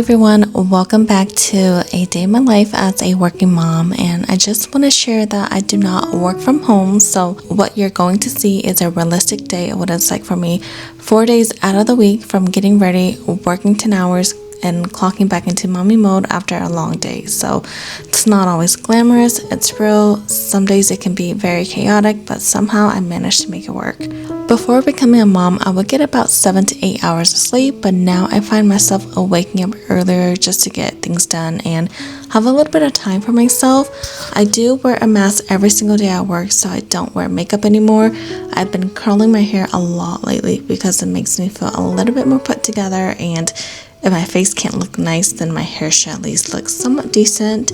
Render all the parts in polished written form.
everyone, welcome back to a day in my life as a working mom, and I just want to share that I do not work from home, so what you're going to see is a realistic day of what it's like for me 4 days out of the week, from getting ready, working 10 hours, and clocking back into mommy mode after a long day. So it's not always glamorous, it's real. Some days it can be very chaotic, but somehow I managed to make it work. Before becoming a mom, I would get about 7 to 8 hours of sleep, but now I find myself waking up earlier just to get things done and have a little bit of time for myself. I do wear a mask every single day at work, so I don't wear makeup anymore. I've been curling my hair a lot lately because it makes me feel a little bit more put together, and if my face can't look nice, then my hair should at least look somewhat decent.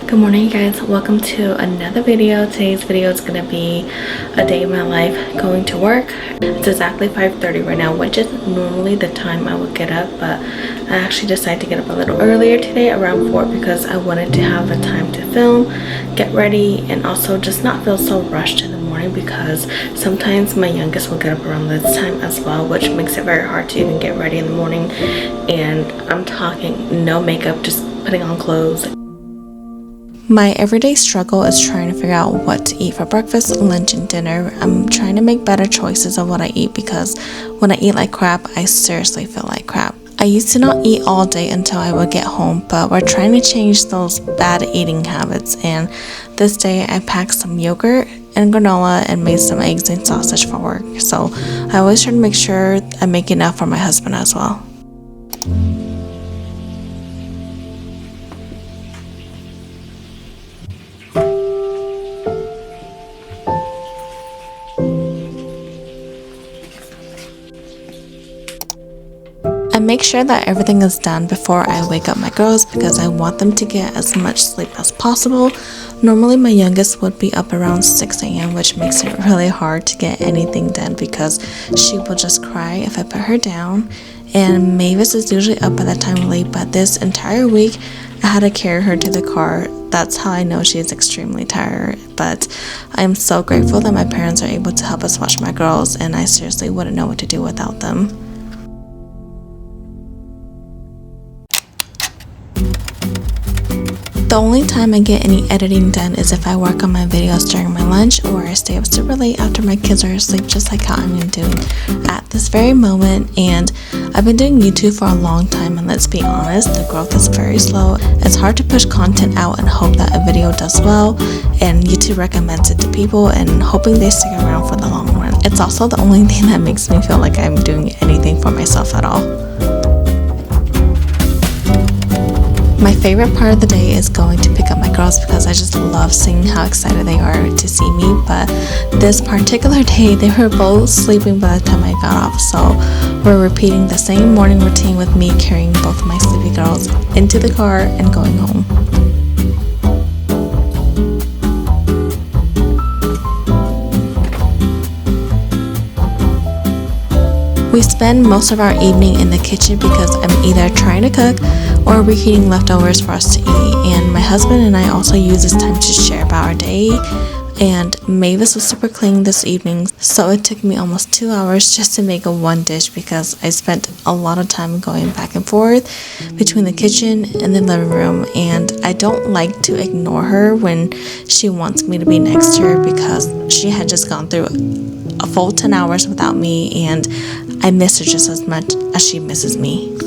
Good morning, you guys. Welcome to another video. Today's video is going to be a day in my life going to work. It's exactly 5:30 right now, which is normally the time I would get up, but I actually decided to get up a little earlier today, around 4, because I wanted to have a time to film, get ready, and also just not feel so rushed in the morning, because sometimes my youngest will get up around this time as well, which makes it very hard to even get ready in the morning. And I'm talking no makeup, just putting on clothes. My everyday struggle is trying to figure out what to eat for breakfast, lunch, and dinner. I'm trying to make better choices of what I eat, because when I eat like crap, I seriously feel like crap. I used to not eat all day until I would get home, but we're trying to change those bad eating habits, and this day I packed some yogurt and granola and made some eggs and sausage for work. So I always try to make sure I make enough for my husband as well. I make sure that everything is done before I wake up my girls, because I want them to get as much sleep as possible. Normally my youngest would be up around 6 a.m., which makes it really hard to get anything done because she will just cry if I put her down. And Mavis is usually up by that time late, but this entire week I had to carry her to the car. That's how I know she is extremely tired. But I am so grateful that my parents are able to help us watch my girls, and I seriously wouldn't know what to do without them. The only time I get any editing done is if I work on my videos during my lunch, or I stay up super late after my kids are asleep, just like how I'm doing at this very moment. And I've been doing YouTube for a long time, and let's be honest, the growth is very slow. It's hard to push content out and hope that a video does well, and YouTube recommends it to people and hoping they stick around for the long run. It's also the only thing that makes me feel like I'm doing anything for myself at all. My favorite part of the day is going to pick up my girls, because I just love seeing how excited they are to see me. But this particular day, they were both sleeping by the time I got off, so we're repeating the same morning routine with me carrying both my sleepy girls into the car and going home. We spend most of our evening in the kitchen because I'm either trying to cook or reheating leftovers for us to eat. And my husband and I also use this time to share about our day. And Mavis was super clean this evening, so it took me almost 2 hours just to make one dish, because I spent a lot of time going back and forth between the kitchen and the living room. And I don't like to ignore her when she wants me to be next to her, because she had just gone through a full 10 hours without me, and I miss her just as much as she misses me.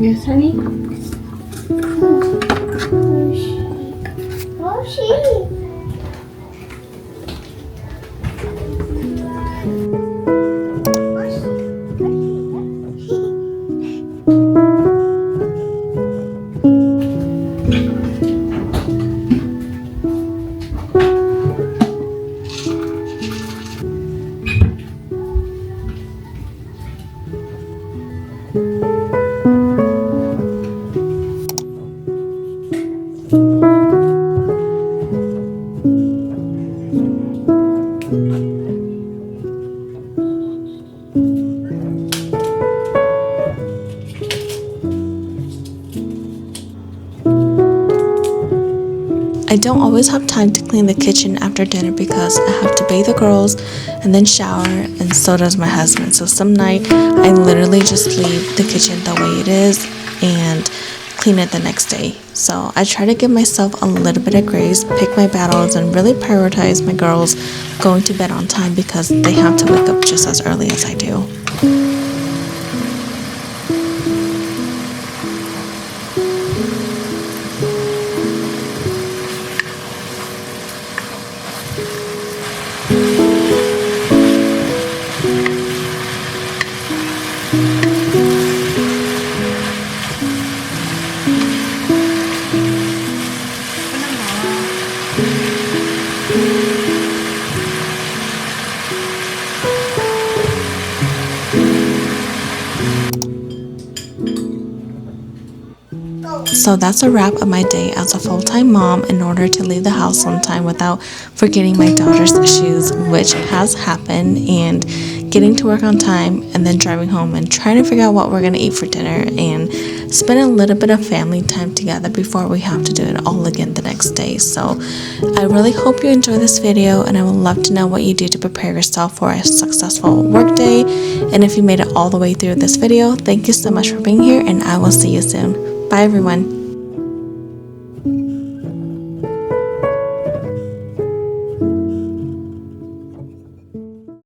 Yes, honey? I don't always have time to clean the kitchen after dinner because I have to bathe the girls and then shower, and so does my husband. So some night I literally just leave the kitchen the way it is and clean it the next day. So I try to give myself a little bit of grace, pick my battles, and really prioritize my girls going to bed on time because they have to wake up just as early as I do. So that's a wrap of my day as a full-time mom in order to leave the house on time without forgetting my daughter's shoes, which has happened, and getting to work on time and then driving home and trying to figure out what we're going to eat for dinner and spend a little bit of family time together before we have to do it all again the next day. So I really hope you enjoy this video, and I would love to know what you do to prepare yourself for a successful work day. And if you made it all the way through this video, thank you so much for being here, and I will see you soon. Bye everyone.